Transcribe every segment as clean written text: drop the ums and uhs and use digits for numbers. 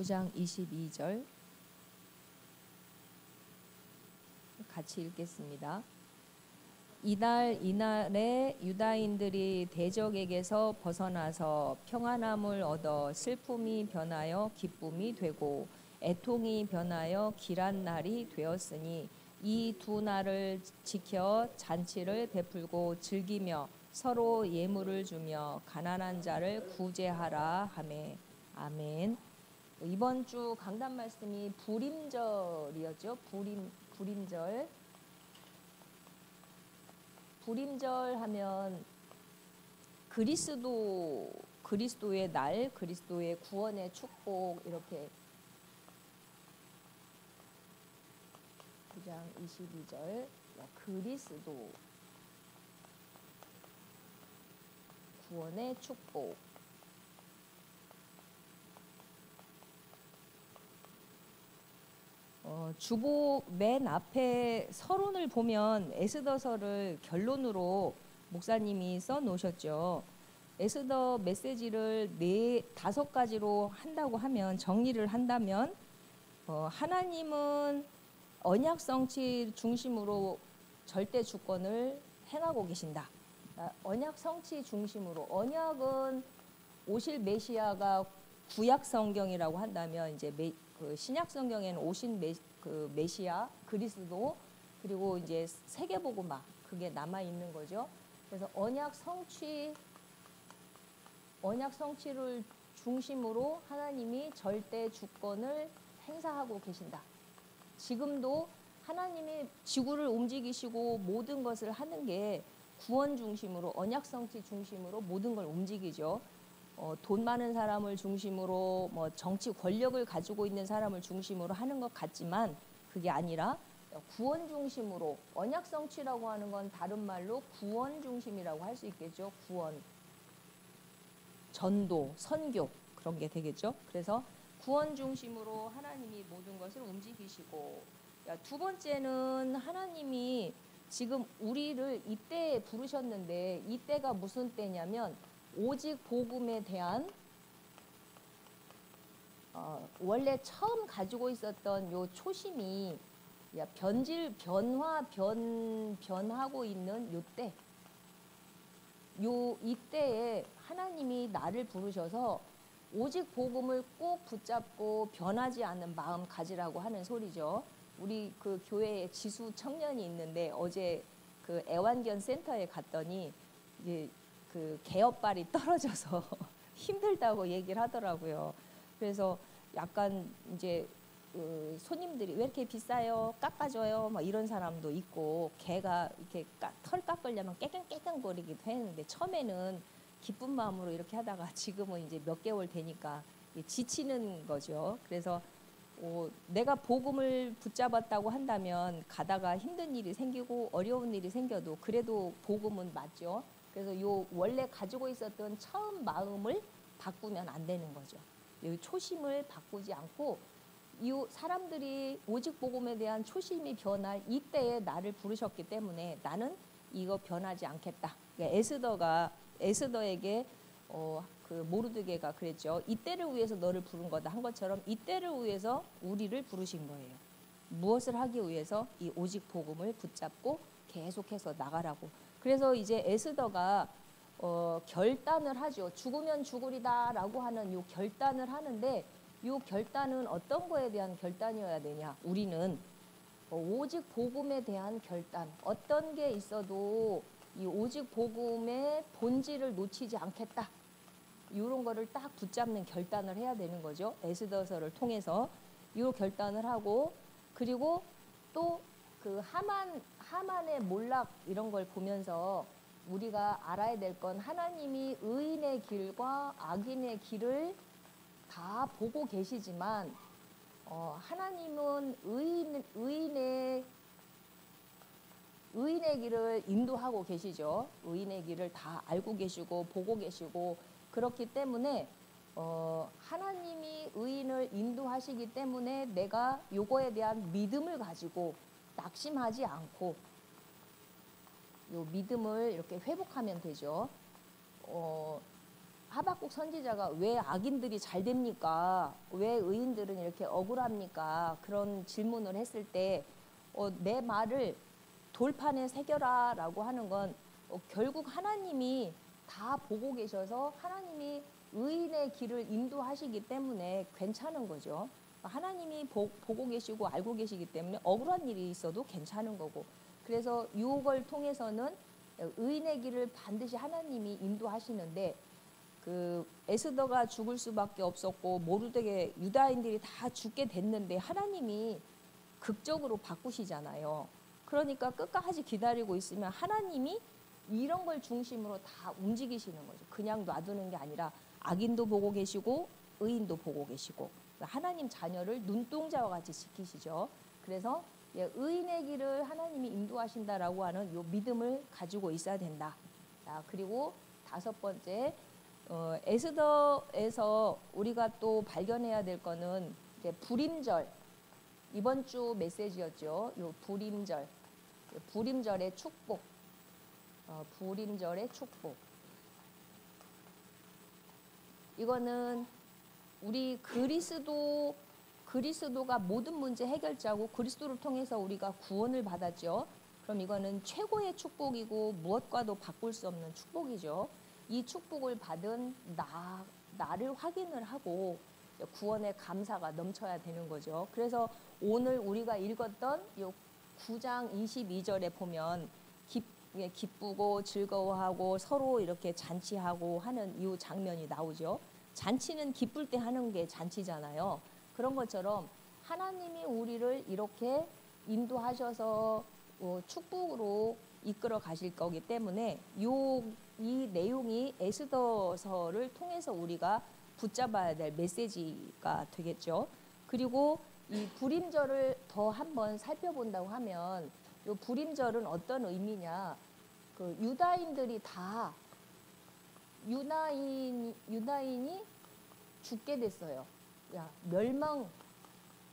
9장 22절 같이 읽겠습니다. 이날에 유다인들이 대적에게서 벗어나서 평안함을 얻어 슬픔이 변하여 기쁨이 되고 애통이 변하여 길한 날이 되었으니 이 두 날을 지켜 잔치를 베풀고 즐기며 서로 예물을 주며 가난한 자를 구제하라 하매. 아멘. 이번 주 강단 말씀이 불임절이었죠. 불임절. 불임절 하면 그리스도의 날, 그리스도의 구원의 축복, 이렇게 9장 22절 그리스도 구원의 축복. 주보 맨 앞에 서론을 보면 에스더서를 결론으로 목사님이 써놓으셨죠. 에스더 메시지를 5가지로 한다고 하면, 정리를 한다면 하나님은 언약 성취 중심으로 절대 주권을 행하고 계신다. 언약 성취 중심으로. 언약은 오실 메시아가 구약 성경이라고 한다면 이제 그 신약 성경에는 오신 메시아 그리스도, 그리고 이제 세계복음화, 그게 남아 있는 거죠. 그래서 언약 성취를 중심으로 하나님이 절대 주권을 행사하고 계신다. 지금도 하나님이 지구를 움직이시고 모든 것을 하는 게 구원 중심으로, 언약 성취 중심으로 모든 걸 움직이죠. 돈 많은 사람을 중심으로, 정치 권력을 가지고 있는 사람을 중심으로 하는 것 같지만 그게 아니라 구원 중심으로, 언약 성취라고 하는 건 다른 말로 구원 중심이라고 할 수 있겠죠. 구원, 전도, 선교, 그런 게 되겠죠. 그래서 구원 중심으로 하나님이 모든 것을 움직이시고, 두 번째는 하나님이 지금 우리를 이때에 부르셨는데, 이때가 무슨 때냐면 오직 복음에 대한 원래 처음 가지고 있었던 요 초심이 변하고 있는 요 때, 이때에 하나님이 나를 부르셔서 오직 복음을 꼭 붙잡고 변하지 않는 마음 가지라고 하는 소리죠. 우리 그 교회에 지수 청년이 있는데 어제 그 애완견 센터에 갔더니 이제 그 개업발이 떨어져서 힘들다고 얘기를 하더라고요. 그래서 약간 이제 손님들이 왜 이렇게 비싸요? 깎아줘요? 막 이런 사람도 있고, 개가 이렇게 털 깎으려면 깨끗거리기도 했는데 처음에는 기쁜 마음으로 이렇게 하다가 지금은 이제 몇 개월 되니까 지치는 거죠. 그래서 내가 복음을 붙잡았다고 한다면 가다가 힘든 일이 생기고 어려운 일이 생겨도 그래도 복음은 맞죠. 그래서 요 원래 가지고 있었던 처음 마음을 바꾸면 안 되는 거죠. 요 초심을 바꾸지 않고, 이 사람들이 오직 복음에 대한 초심이 변할 이때에 나를 부르셨기 때문에 나는 이거 변하지 않겠다. 그러니까 에스더에게 그 모르드게가 그랬죠. 이때를 위해서 너를 부른 거다 한 것처럼 이때를 위해서 우리를 부르신 거예요. 무엇을 하기 위해서? 이 오직 복음을 붙잡고 계속해서 나가라고. 그래서 이제 에스더가 결단을 하죠. 죽으면 죽으리다라고 하는 요 결단을 하는데, 요 결단은 어떤 거에 대한 결단이어야 되냐? 우리는 오직 복음에 대한 결단. 어떤 게 있어도 이 오직 복음의 본질을 놓치지 않겠다. 이런 거를 딱 붙잡는 결단을 해야 되는 거죠. 에스더서를 통해서 이 결단을 하고, 그리고 또 그 하만의 몰락 이런 걸 보면서 우리가 알아야 될 건, 하나님이 의인의 길과 악인의 길을 다 보고 계시지만 하나님은 의인의 길을 인도하고 계시죠. 의인의 길을 다 알고 계시고 보고 계시고, 그렇기 때문에 하나님이 의인을 인도하시기 때문에 내가 요거에 대한 믿음을 가지고 낙심하지 않고 요 믿음을 이렇게 회복하면 되죠. 하박국 선지자가 왜 악인들이 잘 됩니까? 왜 의인들은 이렇게 억울합니까? 그런 질문을 했을 때 내 말을 돌판에 새겨라 라고 하는 건 결국 하나님이 다 보고 계셔서 하나님이 의인의 길을 인도하시기 때문에 괜찮은 거죠. 하나님이 보고 계시고 알고 계시기 때문에 억울한 일이 있어도 괜찮은 거고, 그래서 유혹을 통해서는 의인의 길을 반드시 하나님이 인도하시는데, 그 에스더가 죽을 수밖에 없었고 모르드게 유다인들이 다 죽게 됐는데 하나님이 극적으로 바꾸시잖아요. 그러니까 끝까지 기다리고 있으면 하나님이 이런 걸 중심으로 다 움직이시는 거죠. 그냥 놔두는 게 아니라 악인도 보고 계시고 의인도 보고 계시고 하나님 자녀를 눈동자와 같이 지키시죠. 그래서 의인의 길을 하나님이 인도하신다라고 하는 이 믿음을 가지고 있어야 된다. 자, 그리고 다섯 번째, 에스더에서 우리가 또 발견해야 될 거는 이제 불임절, 이번 주 메시지였죠. 요 불임절, 불임절의 축복, 불임절의 축복. 이거는 우리 그리스도가 모든 문제 해결자고 그리스도를 통해서 우리가 구원을 받았죠. 그럼 이거는 최고의 축복이고 무엇과도 바꿀 수 없는 축복이죠. 이 축복을 받은 나를 확인을 하고 구원의 감사가 넘쳐야 되는 거죠. 그래서 오늘 우리가 읽었던 이 9장 22절에 보면 기쁘고 즐거워하고 서로 이렇게 잔치하고 하는 이 장면이 나오죠. 잔치는 기쁠 때 하는 게 잔치잖아요. 그런 것처럼 하나님이 우리를 이렇게 인도하셔서 축복으로 이끌어 가실 거기 때문에 이 내용이 에스더서를 통해서 우리가 붙잡아야 될 메시지가 되겠죠. 그리고 이 불임절을 더 한번 살펴본다고 하면 이 불임절은 어떤 의미냐? 그 유다인들이 다 유다인이 죽게 됐어요.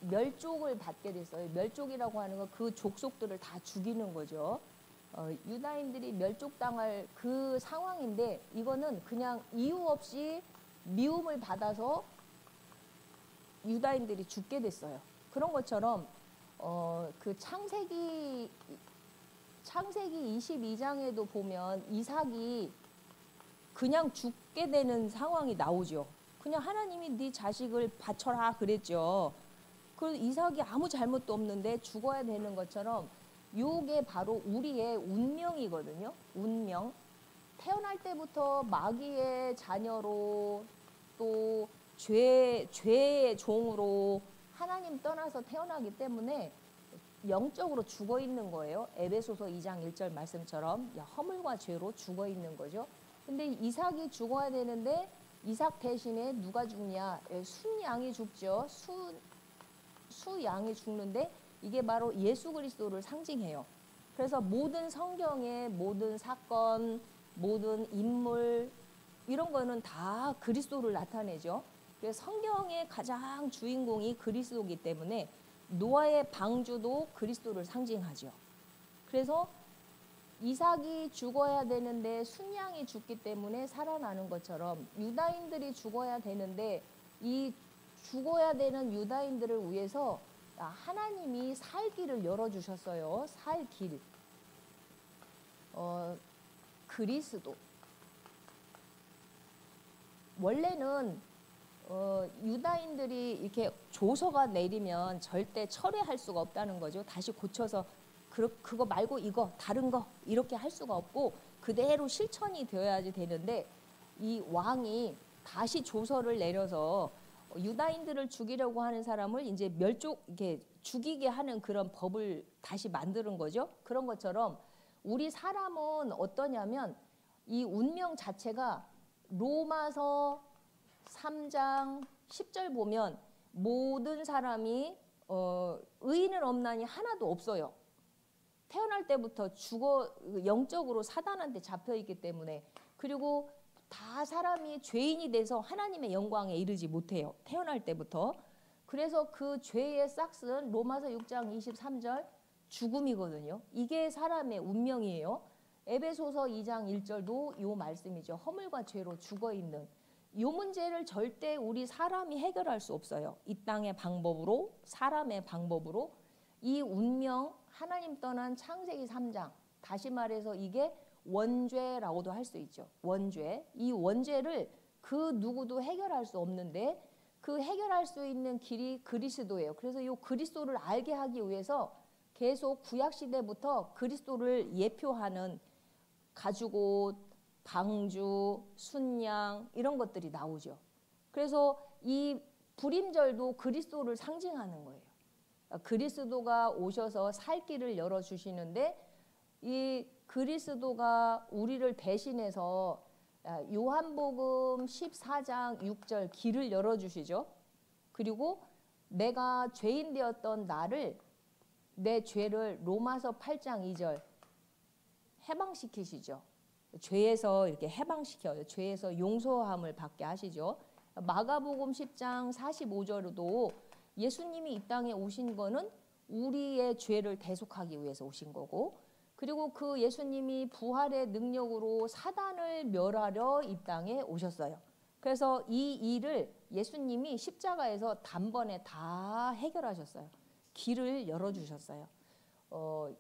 멸족을 받게 됐어요. 멸족이라고 하는 건 그 족속들을 다 죽이는 거죠. 유다인들이 멸족당할 그 상황인데 이거는 그냥 이유 없이 미움을 받아서 유다인들이 죽게 됐어요. 그런 것처럼 그 창세기 22장에도 보면 이삭이 그냥 죽게 되는 상황이 나오죠. 그냥 하나님이 네 자식을 바쳐라 그랬죠. 그 이삭이 아무 잘못도 없는데 죽어야 되는 것처럼 요게 바로 우리의 운명이거든요. 운명. 태어날 때부터 마귀의 자녀로 또 죄의 종으로 하나님 떠나서 태어나기 때문에 영적으로 죽어 있는 거예요. 에베소서 2장 1절 말씀처럼 허물과 죄로 죽어 있는 거죠. 근데 이삭이 죽어야 되는데 이삭 대신에 누가 죽냐? 순양이 죽죠. 수양이 죽는데 이게 바로 예수 그리스도를 상징해요. 그래서 모든 성경의 모든 사건, 모든 인물 이런 거는 다 그리스도를 나타내죠. 그래서 성경의 가장 주인공이 그리스도이기 때문에 노아의 방주도 그리스도를 상징하죠. 그래서 이삭이 죽어야 되는데 순양이 죽기 때문에 살아나는 것처럼 유다인들이 죽어야 되는데 이 죽어야 되는 유다인들을 위해서 하나님이 살 길을 열어주셨어요. 살 길. 그리스도. 원래는 유다인들이 이렇게 조서가 내리면 절대 철회할 수가 없다는 거죠. 다시 고쳐서 그거 말고 이거 다른 거 이렇게 할 수가 없고 그대로 실천이 되어야지 되는데 이 왕이 다시 조서를 내려서 유다인들을 죽이려고 하는 사람을 이제 이렇게 죽이게 하는 그런 법을 다시 만드는 거죠. 그런 것처럼 우리 사람은 어떠냐면 이 운명 자체가 로마서 3장 10절 보면 모든 사람이 의인은 없나니 하나도 없어요. 태어날 때부터 영적으로 사단한테 잡혀있기 때문에. 그리고 다 사람이 죄인이 돼서 하나님의 영광에 이르지 못해요. 태어날 때부터. 그래서 그 죄의 싹은 로마서 6장 23절 죽음이거든요. 이게 사람의 운명이에요. 에베소서 2장 1절도 이 말씀이죠. 허물과 죄로 죽어있는. 이 문제를 절대 우리 사람이 해결할 수 없어요. 이 땅의 방법으로, 사람의 방법으로. 이 운명, 하나님 떠난 창세기 3장, 다시 말해서 이게 원죄라고도 할 수 있죠. 원죄. 이 원죄를 그 누구도 해결할 수 없는데 그 해결할 수 있는 길이 그리스도예요. 그래서 이 그리스도를 알게 하기 위해서 계속 구약시대부터 그리스도를 예표하는 가죽옷, 방주, 순양 이런 것들이 나오죠. 그래서 이 불임절도 그리스도를 상징하는 거예요. 그리스도가 오셔서 살 길을 열어주시는데 이 그리스도가 우리를 대신해서 요한복음 14장 6절 길을 열어주시죠. 그리고 내가 죄인 되었던 나를 내 죄를 로마서 8장 2절 해방시키시죠. 죄에서 이렇게 해방시켜요. 죄에서 용서함을 받게 하시죠. 마가복음 10장 45절에도 예수님이 이 땅에 오신 거는 우리의 죄를 대속하기 위해서 오신 거고 그리고 그 예수님이 부활의 능력으로 사단을 멸하려 이 땅에 오셨어요. 그래서 이 일을 예수님이 십자가에서 단번에 다 해결하셨어요. 길을 열어주셨어요.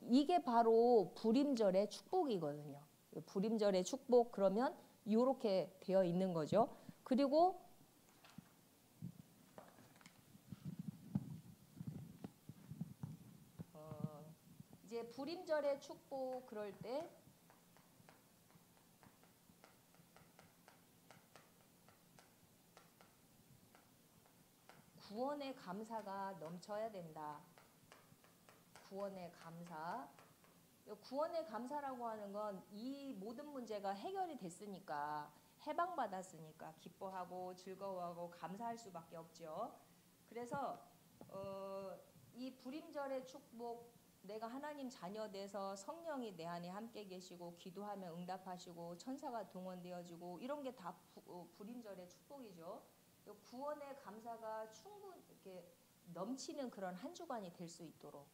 이게 바로 불임절의 축복이거든요. 불임절의 축복 그러면 이렇게 되어 있는 거죠. 그리고 이제 불임절의 축복 그럴 때 구원의 감사가 넘쳐야 된다. 구원의 감사. 구원의 감사라고 하는 건 이 모든 문제가 해결이 됐으니까 해방받았으니까 기뻐하고 즐거워하고 감사할 수밖에 없죠. 그래서 이 불임절의 축복 내가 하나님 자녀 돼서 성령이 내 안에 함께 계시고 기도하면 응답하시고 천사가 동원되어지고 이런 게 다 불임절의 축복이죠. 구원의 감사가 충분 이렇게 넘치는 그런 한 주간이 될 수 있도록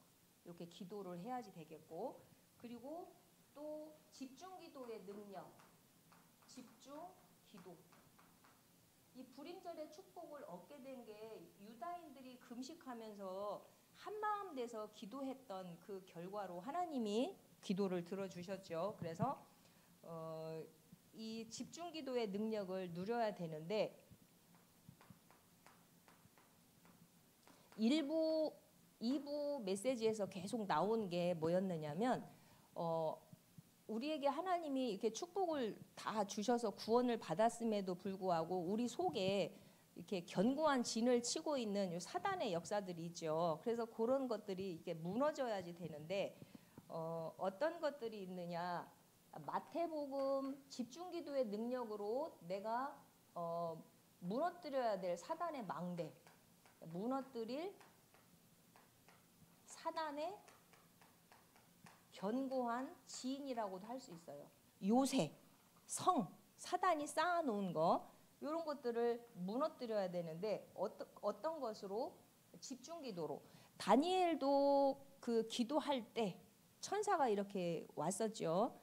이렇게 기도를 해야지 되겠고 그리고 또 집중 기도의 능력, 집중 기도. 이 불임절의 축복을 얻게 된 게 유다인들이 금식하면서 한마음 돼서 기도했던 그 결과로 하나님이 기도를 들어주셨죠. 그래서 이 집중 기도의 능력을 누려야 되는데 2부 메시지에서 계속 나온 게 뭐였느냐면 우리에게 하나님이 이렇게 축복을 다 주셔서 구원을 받았음에도 불구하고 우리 속에 이렇게 견고한 진을 치고 있는 사단의 역사들이 있죠. 그래서 그런 것들이 이게 무너져야지 되는데 어떤 것들이 있느냐? 마태복음 집중기도의 능력으로 내가 무너뜨려야 될 사단의 망대, 무너뜨릴 사단의 견고한 지인이라고도 할 수 있어요. 요새, 성, 사단이 쌓아놓은 거 이런 것들을 무너뜨려야 되는데 어떤 것으로? 집중기도로. 다니엘도 그 기도할 때 천사가 이렇게 왔었죠.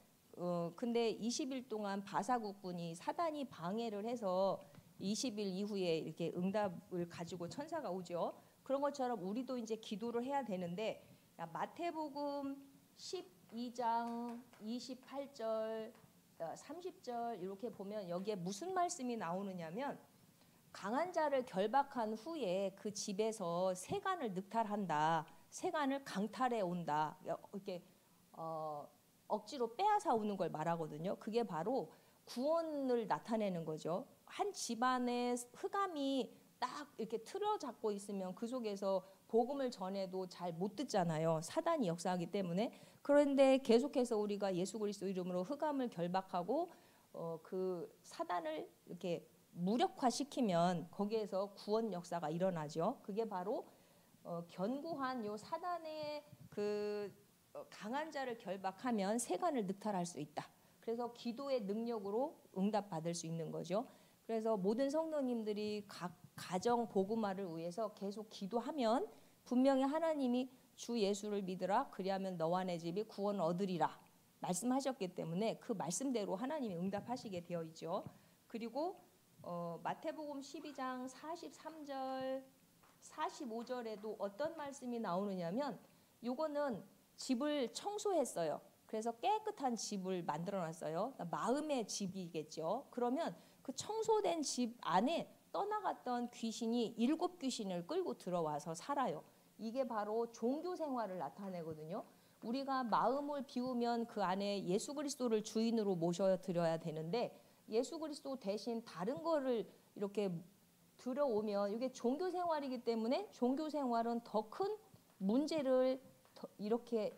근데 20일 동안 바사국군이 사단이 방해를 해서 20일 이후에 이렇게 응답을 가지고 천사가 오죠. 그런 것처럼 우리도 이제 기도를 해야 되는데 마태복음 12장 28절 30절 이렇게 보면 여기에 무슨 말씀이 나오느냐면 강한 자를 결박한 후에 그 집에서 세간을 늑탈한다. 세간을 강탈해 온다. 이렇게 억지로 빼앗아 오는 걸 말하거든요. 그게 바로 구원을 나타내는 거죠. 한 집안에 흑암이 딱 이렇게 틀어잡고 있으면 그 속에서 복음을 전해도 잘 못 듣잖아요. 사단이 역사하기 때문에. 그런데 계속해서 우리가 예수 그리스도 이름으로 흑암을 결박하고 그 사단을 이렇게 무력화시키면 거기에서 구원 역사가 일어나죠. 그게 바로 견고한 요 사단의 그 강한 자를 결박하면 세간을 늑탈할 수 있다. 그래서 기도의 능력으로 응답받을 수 있는 거죠. 그래서 모든 성도님들이 각 가정 복음화를 위해서 계속 기도하면 분명히 하나님이 주 예수를 믿으라 그리하면 너와 내 집이 구원을 얻으리라 말씀하셨기 때문에 그 말씀대로 하나님이 응답하시게 되어 있죠. 그리고 마태복음 12장 43절 45절에도 어떤 말씀이 나오느냐면 요거는 집을 청소했어요. 그래서 깨끗한 집을 만들어 놨어요. 마음의 집이겠죠. 그러면 그 청소된 집 안에 떠나갔던 귀신이 7귀신을 끌고 들어와서 살아요. 이게 바로 종교 생활을 나타내거든요. 우리가 마음을 비우면 그 안에 예수 그리스도를 주인으로 모셔드려야 되는데 예수 그리스도 대신 다른 거를 이렇게 들어오면 이게 종교 생활이기 때문에 종교 생활은 더 큰 문제를 이렇게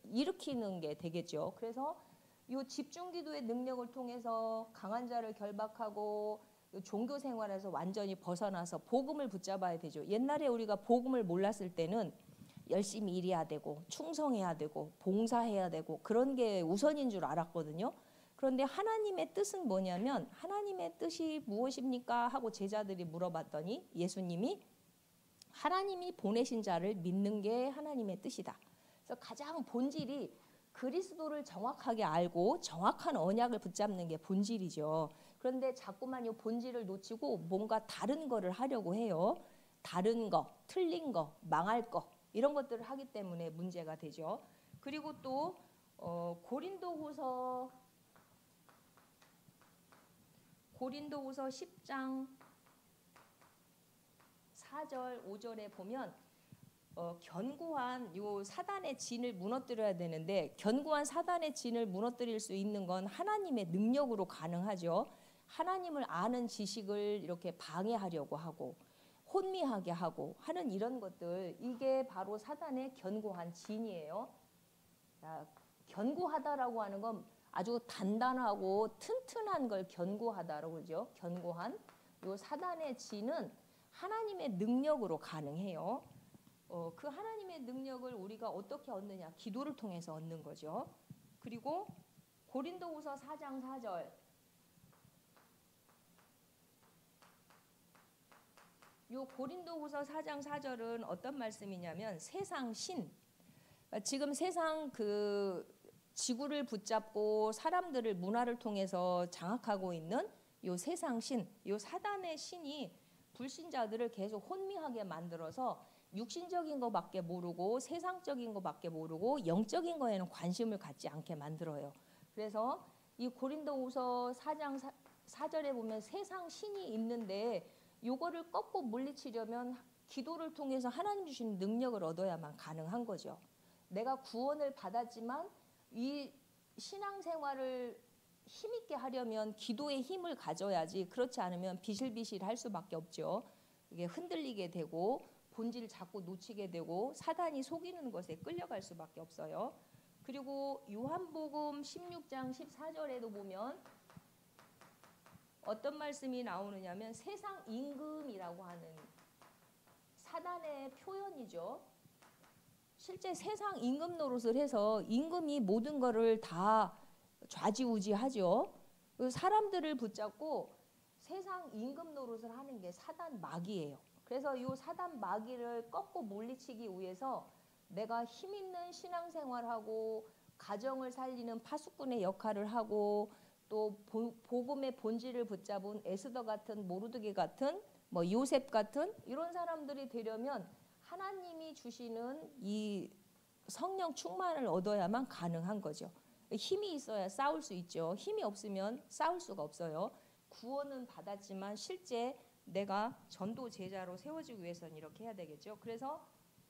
일으키는 게 되겠죠. 그래서 이 집중기도의 능력을 통해서 강한 자를 결박하고 종교 생활에서 완전히 벗어나서 복음을 붙잡아야 되죠. 옛날에 우리가 복음을 몰랐을 때는 열심히 일해야 되고 충성해야 되고 봉사해야 되고 그런 게 우선인 줄 알았거든요. 그런데 하나님의 뜻은 뭐냐면 하나님의 뜻이 무엇입니까? 하고 제자들이 물어봤더니 예수님이 하나님이 보내신 자를 믿는 게 하나님의 뜻이다. 그래서 가장 본질이 그리스도를 정확하게 알고 정확한 언약을 붙잡는 게 본질이죠. 그런데 자꾸만 이 본질을 놓치고 뭔가 다른 거를 하려고 해요. 다른 거, 틀린 거, 망할 거 이런 것들을 하기 때문에 문제가 되죠. 그리고 또 고린도후서 10장 4절 5절에 보면 견고한 요 사단의 진을 무너뜨려야 되는데 견고한 사단의 진을 무너뜨릴 수 있는 건 하나님의 능력으로 가능하죠. 하나님을 아는 지식을 이렇게 방해하려고 하고 혼미하게 하고 하는 이런 것들 이게 바로 사단의 견고한 진이에요. 견고하다라고 하는 건 아주 단단하고 튼튼한 걸 견고하다라고 그러죠. 견고한 요 사단의 진은 하나님의 능력으로 가능해요. 그 하나님의 능력을 우리가 어떻게 얻느냐? 기도를 통해서 얻는 거죠. 그리고 고린도후서 4장 4절 요 고린도후서 4장 4절은 어떤 말씀이냐면 세상 신 지금 세상 그 지구를 붙잡고 사람들을 문화를 통해서 장악하고 있는 요 세상 신, 요 사단의 신이 불신자들을 계속 혼미하게 만들어서 육신적인 것밖에 모르고 세상적인 것밖에 모르고 영적인 거에는 관심을 갖지 않게 만들어요. 그래서 이 고린도후서 4장 4절에 보면 세상 신이 있는데 요거를 꺾고 물리치려면 기도를 통해서 하나님 주신 능력을 얻어야만 가능한 거죠. 내가 구원을 받았지만 이 신앙생활을 힘있게 하려면 기도의 힘을 가져야지 그렇지 않으면 비실비실 할 수밖에 없죠. 이게 흔들리게 되고 본질을 자꾸 놓치게 되고 사단이 속이는 것에 끌려갈 수밖에 없어요. 그리고 요한복음 16장 14절에도 보면 어떤 말씀이 나오느냐면 세상 임금이라고 하는 사단의 표현이죠. 실제 세상 임금 노릇을 해서 임금이 모든 것을 다 좌지우지하죠. 사람들을 붙잡고 세상 임금 노릇을 하는 게 사단 마귀예요. 그래서 이 사단 마귀를 꺾고 물리치기 위해서 내가 힘 있는 신앙생활하고 가정을 살리는 파수꾼의 역할을 하고 또 복음의 본질을 붙잡은 에스더 같은 모르드게 같은 뭐 요셉 같은 이런 사람들이 되려면 하나님이 주시는 이 성령 충만을 얻어야만 가능한 거죠. 힘이 있어야 싸울 수 있죠. 힘이 없으면 싸울 수가 없어요. 구원은 받았지만 실제 내가 전도 제자로 세워지기 위해서는 이렇게 해야 되겠죠. 그래서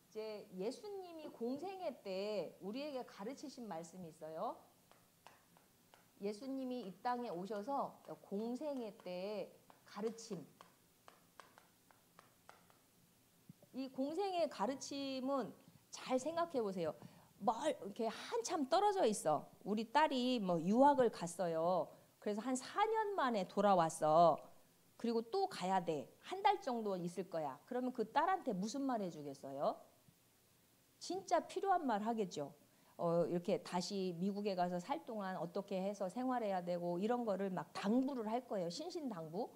이제 예수님이 공생애 때 우리에게 가르치신 말씀이 있어요. 예수님이 이 땅에 오셔서 공생애 때 가르침. 이 공생의 가르침은 잘 생각해 보세요. 이렇게 한참 떨어져 있어. 우리 딸이 뭐 유학을 갔어요. 그래서 한 4년 만에 돌아왔어. 그리고 또 가야 돼. 한 달 정도 있을 거야. 그러면 그 딸한테 무슨 말 해주겠어요? 진짜 필요한 말 하겠죠. 이렇게 다시 미국에 가서 살 동안 어떻게 해서 생활해야 되고 이런 거를 막 당부를 할 거예요. 신신당부.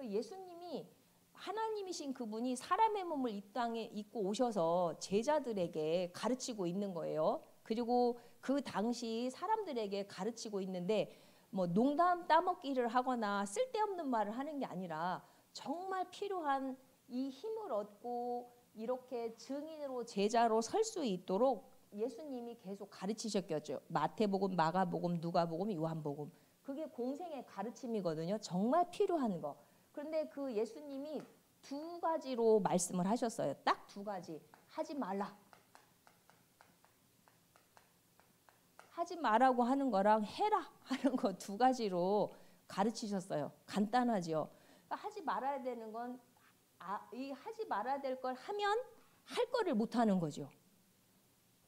예수님이 하나님이신 그분이 사람의 몸을 이 땅에 입고 오셔서 제자들에게 가르치고 있는 거예요. 그리고 그 당시 사람들에게 가르치고 있는데 뭐 농담 따먹기를 하거나 쓸데없는 말을 하는 게 아니라 정말 필요한 이 힘을 얻고 이렇게 증인으로 제자로 설 수 있도록 예수님이 계속 가르치셨겠죠. 마태복음, 마가복음, 누가복음, 요한복음. 그게 공생의 가르침이거든요. 정말 필요한 거. 그런데 그 예수님이 두 가지로 말씀을 하셨어요. 딱 두 가지. 하지 말라. 하지 말라고 하는 거랑 해라 하는 거 두 가지로 가르치셨어요. 간단하죠. 그러니까 하지 말아야 되는 건 이 하지 말아야 될 걸 하면 할 거를 못 하는 거죠.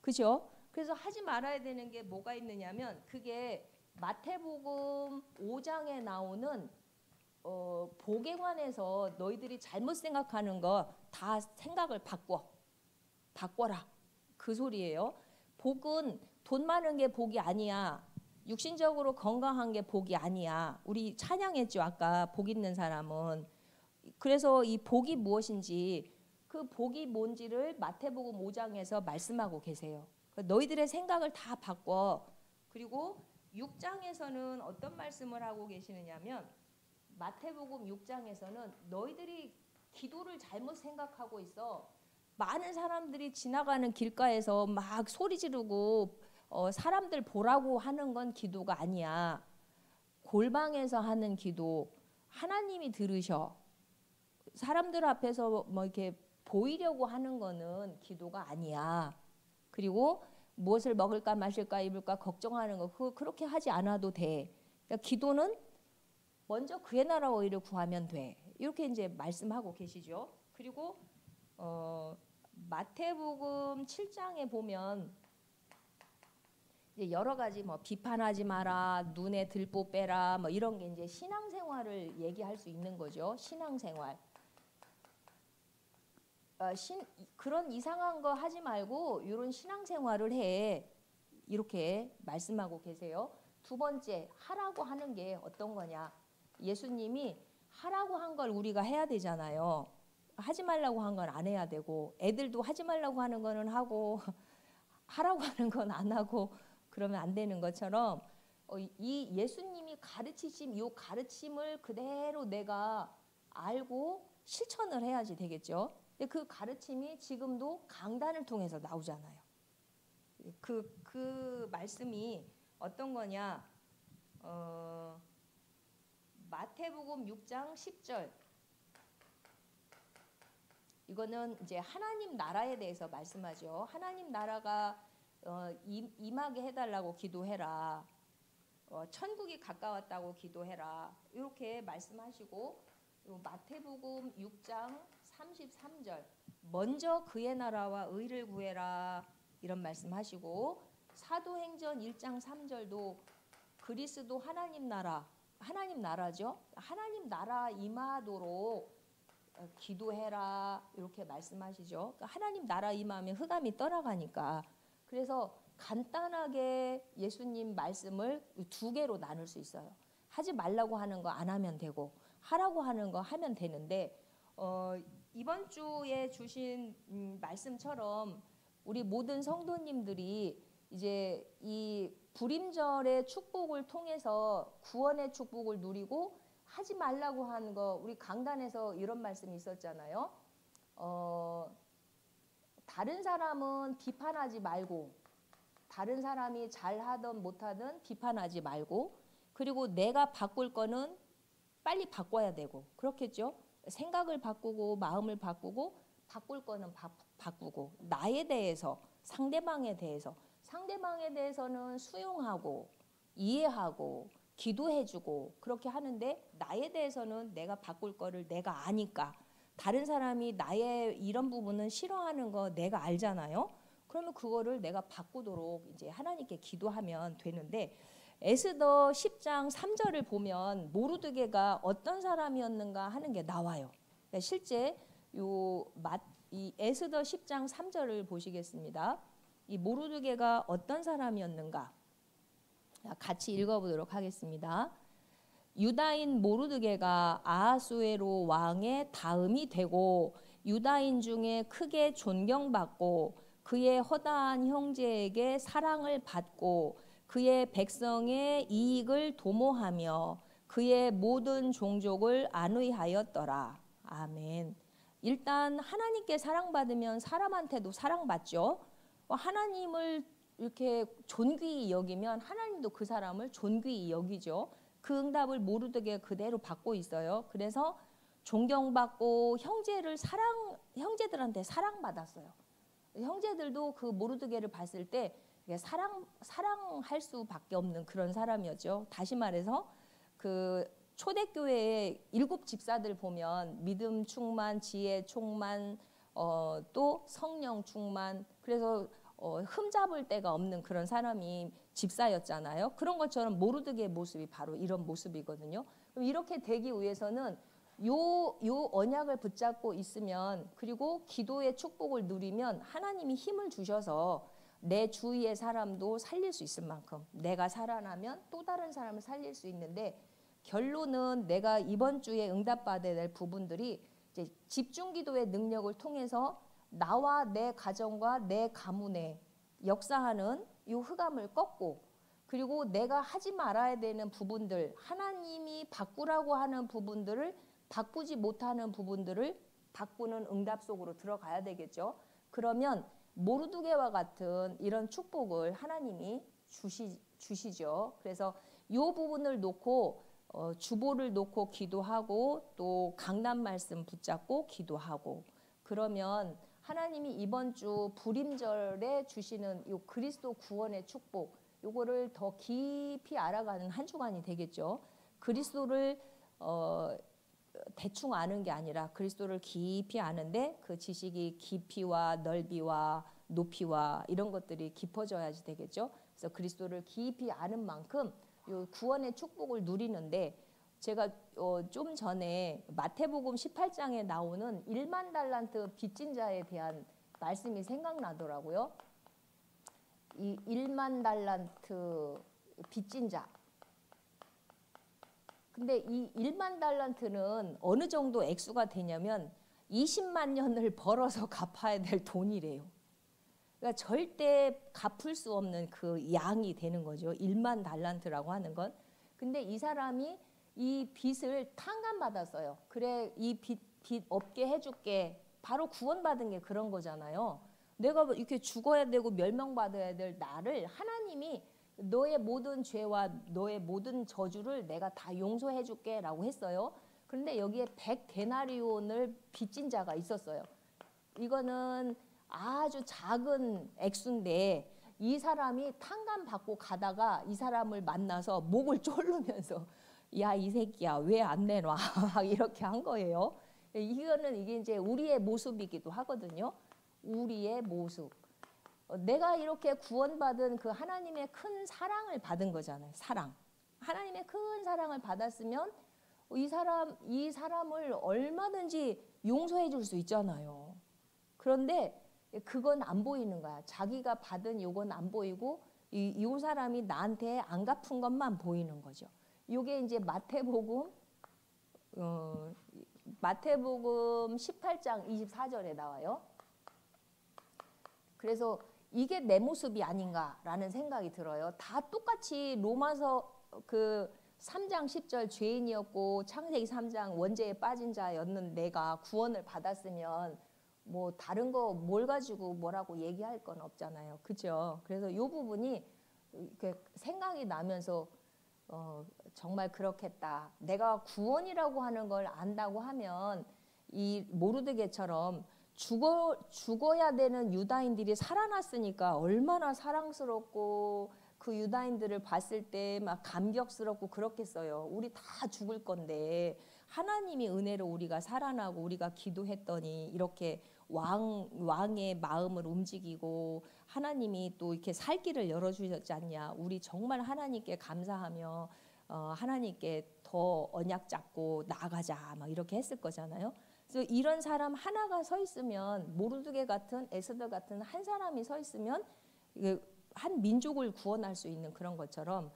그죠? 그래서 하지 말아야 되는 게 뭐가 있느냐면 그게 마태복음 5장에 나오는 복에 관해서 너희들이 잘못 생각하는 거 다 생각을 바꿔라. 그 소리예요. 복은 돈 많은 게 복이 아니야. 육신적으로 건강한 게 복이 아니야. 우리 찬양했죠. 아까 복 있는 사람은. 그래서 이 복이 무엇인지 그 복이 뭔지를 마태복음 5장에서 말씀하고 계세요. 너희들의 생각을 다 바꿔. 그리고 6장에서는 어떤 말씀을 하고 계시느냐면 마태복음 6장에서는 너희들이 기도를 잘못 생각하고 있어. 많은 사람들이 지나가는 길가에서 막 소리 지르고 사람들 보라고 하는 건 기도가 아니야. 골방에서 하는 기도 하나님이 들으셔. 사람들 앞에서 뭐 이렇게 보이려고 하는 거는 기도가 아니야. 그리고 무엇을 먹을까 마실까 입을까 걱정하는 거 그렇게 하지 않아도 돼. 그러니까 기도는 먼저 그의 나라와 의를 구하면 돼. 이렇게 이제 말씀하고 계시죠. 그리고 마태복음 7장에 보면 이제 여러 가지 뭐 비판하지 마라, 눈에 들보 빼라, 뭐 이런 게 이제 신앙생활을 얘기할 수 있는 거죠. 신앙생활. 그런 이상한 거 하지 말고 이런 신앙생활을 해. 이렇게 말씀하고 계세요. 두 번째, 하라고 하는 게 어떤 거냐. 예수님이 하라고 한 걸 우리가 해야 되잖아요. 하지 말라고 한 건 안 해야 되고 애들도 하지 말라고 하는 거는 하고 하라고 하는 건 안 하고 그러면 안 되는 것처럼 이 예수님이 가르치신 이 가르침을 그대로 내가 알고 실천을 해야지 되겠죠. 근데 그 가르침이 지금도 강단을 통해서 나오잖아요. 그 말씀이 어떤 거냐. 마태복음 6장 10절. 이거는 이제 하나님 나라에 대해서 말씀하죠. 하나님 나라가 임하게 해달라고 기도해라. 천국이 가까웠다고 기도해라. 이렇게 말씀하시고 마태복음 6장 33절. 먼저 그의 나라와 의를 구해라. 이런 말씀하시고 사도행전 1장 3절도 그리스도 하나님 나라죠. 하나님 나라 임하도록 기도해라. 이렇게 말씀하시죠. 그러니까 하나님 나라 임하면 흑암이 떠나가니까. 그래서 간단하게 예수님 말씀을 두 개로 나눌 수 있어요. 하지 말라고 하는 거 안 하면 되고 하라고 하는 거 하면 되는데 이번 주에 주신 말씀처럼 우리 모든 성도님들이 이제 이 불임절의 축복을 통해서 구원의 축복을 누리고 하지 말라고 하는 거 우리 강단에서 이런 말씀이 있었잖아요. 다른 사람은 비판하지 말고 다른 사람이 잘하든 못하든 비판하지 말고 그리고 내가 바꿀 거는 빨리 바꿔야 되고 그렇겠죠. 생각을 바꾸고 마음을 바꾸고 바꿀 거는 바꾸고 나에 대해서 상대방에 대해서는 수용하고 이해하고 기도해주고 그렇게 하는데 나에 대해서는 내가 바꿀 거를 내가 아니까 다른 사람이 나의 이런 부분은 싫어하는 거 내가 알잖아요. 그러면 그거를 내가 바꾸도록 이제 하나님께 기도하면 되는데 에스더 10장 3절을 보면 모르드게가 어떤 사람이었는가 하는 게 나와요. 그러니까 실제 이 에스더 10장 3절을 보시겠습니다. 이 모르드게가 어떤 사람이었는가 같이 읽어보도록 하겠습니다. 유다인 모르드게가 아하수에로 왕의 다음이 되고 유다인 중에 크게 존경받고 그의 허다한 형제에게 사랑을 받고 그의 백성의 이익을 도모하며 그의 모든 종족을 안위하였더라. 아멘. 일단 하나님께 사랑받으면 사람한테도 사랑받죠. 하나님을 이렇게 존귀히 여기면 하나님도 그 사람을 존귀히 여기죠. 그 응답을 모르드게 그대로 받고 있어요. 그래서 존경받고 형제들한테 사랑받았어요. 형제들도 그 모르드게를 봤을 때 사랑할 수밖에 없는 그런 사람이었죠. 다시 말해서 그 초대교회의 7 집사들 보면 믿음 충만, 지혜 충만, 또 성령 충만, 그래서 흠잡을 데가 없는 그런 사람이 집사였잖아요. 그런 것처럼 모르드게의 모습이 바로 이런 모습이거든요. 그럼 이렇게 되기 위해서는 요 언약을 붙잡고 있으면, 그리고 기도의 축복을 누리면 하나님이 힘을 주셔서 내 주위의 사람도 살릴 수 있을 만큼 내가 살아나면 또 다른 사람을 살릴 수 있는데, 결론은 내가 이번 주에 응답받아야 될 부분들이 이제 집중기도의 능력을 통해서 나와 내 가정과 내 가문에 역사하는 이 흑암을 꺾고, 그리고 내가 하지 말아야 되는 부분들, 하나님이 바꾸라고 하는 부분들을 바꾸지 못하는 부분들을 바꾸는 응답 속으로 들어가야 되겠죠. 그러면 모르드게와 같은 이런 축복을 하나님이 주시죠. 그래서 이 부분을 놓고 주보를 놓고 기도하고 또 강단 말씀 붙잡고 기도하고, 그러면 하나님이 이번 주 불임절에 주시는 이 그리스도 구원의 축복, 요거를 더 깊이 알아가는 한 주간이 되겠죠. 그리스도를 대충 아는 게 아니라 그리스도를 깊이 아는데 그 지식이 깊이와 넓이와 높이와 이런 것들이 깊어져야지 되겠죠. 그래서 그리스도를 깊이 아는 만큼 요 구원의 축복을 누리는데, 제가 좀 전에 마태복음 18장에 나오는 1만 달란트 빚진 자에 대한 말씀이 생각나더라고요. 이 1만 달란트 빚진 자. 근데 이 1만 달란트는 어느 정도 액수가 되냐면 20만 년을 벌어서 갚아야 될 돈이래요. 그러니까 절대 갚을 수 없는 그 양이 되는 거죠. 1만 달란트라고 하는 건. 근데 이 사람이 이 빚을 탕감받았어요. 그래, 이 빚 없게 해줄게. 바로 구원받은 게 그런 거잖아요. 내가 이렇게 죽어야 되고 멸망받아야 될 나를 하나님이 너의 모든 죄와 너의 모든 저주를 내가 다 용서해 줄게 라고 했어요. 그런데 여기에 100데나리온을 빚진 자가 있었어요. 이거는 아주 작은 액수인데 이 사람이 탕감받고 가다가 이 사람을 만나서 목을 졸르면서 야, 이 새끼야 왜 안 내놔 이렇게 한 거예요. 이게 이제 우리의 모습이기도 하거든요. 우리의 모습. 내가 이렇게 구원받은 그 하나님의 큰 사랑을 받은 거잖아요. 사랑. 하나님의 큰 사랑을 받았으면 이 사람을 얼마든지 용서해 줄 수 있잖아요. 그런데 그건 안 보이는 거야. 자기가 받은 요건 안 보이고 이 사람이 나한테 안 갚은 것만 보이는 거죠. 요게 이제 마태복음 18장 24절에 나와요. 그래서 이게 내 모습이 아닌가라는 생각이 들어요. 다 똑같이 로마서 그 3장 10절 죄인이었고 창세기 3장 원죄에 빠진 자였는 내가 구원을 받았으면 뭐 다른 거 뭘 가지고 뭐라고 얘기할 건 없잖아요. 그죠? 그래서 이 부분이 이렇게 생각이 나면서 정말 그렇겠다. 내가 구원이라고 하는 걸 안다고 하면 이 모르드게처럼 죽어야 되는 유다인들이 살아났으니까 얼마나 사랑스럽고 그 유다인들을 봤을 때 막 감격스럽고 그렇겠어요. 우리 다 죽을 건데 하나님이 은혜로 우리가 살아나고 우리가 기도했더니 이렇게 왕의 마음을 움직이고 하나님이 또 이렇게 살 길을 열어주셨지 않냐. 우리 정말 하나님께 감사하며 하나님께 더 언약 잡고 나아가자 막 이렇게 했을 거잖아요. 그래서 이런 사람 하나가 서 있으면 모르드게 같은 에스더 같은 한 사람이 서 있으면 한 민족을 구원할 수 있는 그런 것처럼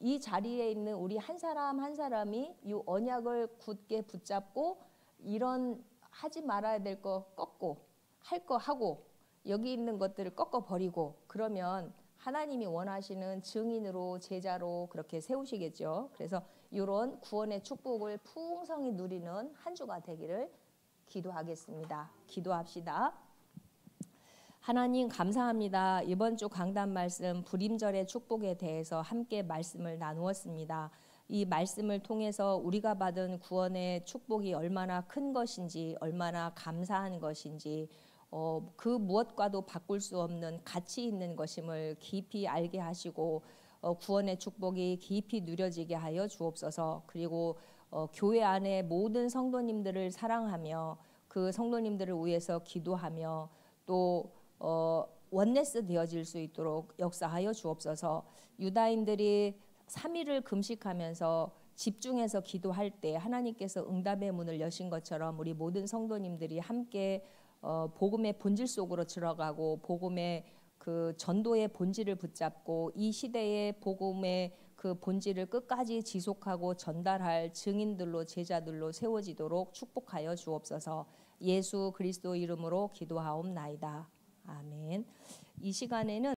이 자리에 있는 우리 한 사람 한 사람이 이 언약을 굳게 붙잡고 이런 하지 말아야 될 거 꺾고 할 거 하고 여기 있는 것들을 꺾어 버리고 그러면 하나님이 원하시는 증인으로 제자로 그렇게 세우시겠죠. 그래서 이런 구원의 축복을 풍성히 누리는 한 주가 되기를 기도하겠습니다. 기도합시다. 하나님 감사합니다. 이번 주 강단 말씀 불임절의 축복에 대해서 함께 말씀을 나누었습니다. 이 말씀을 통해서 우리가 받은 구원의 축복이 얼마나 큰 것인지, 얼마나 감사한 것인지, 그 무엇과도 바꿀 수 없는 가치 있는 것임을 깊이 알게 하시고 구원의 축복이 깊이 누려지게 하여 주옵소서. 그리고 교회 안에 모든 성도님들을 사랑하며 그 성도님들을 위해서 기도하며 또 원네스 되어질 수 있도록 역사하여 주옵소서. 유다인들이 3일을 금식하면서 집중해서 기도할 때 하나님께서 응답의 문을 여신 것처럼 우리 모든 성도님들이 함께 복음의 본질 속으로 들어가고 복음의 그 전도의 본질을 붙잡고 이 시대의 복음의 그 본질을 끝까지 지속하고 전달할 증인들로 제자들로 세워지도록 축복하여 주옵소서. 예수 그리스도 이름으로 기도하옵나이다. 아멘. 이 시간에는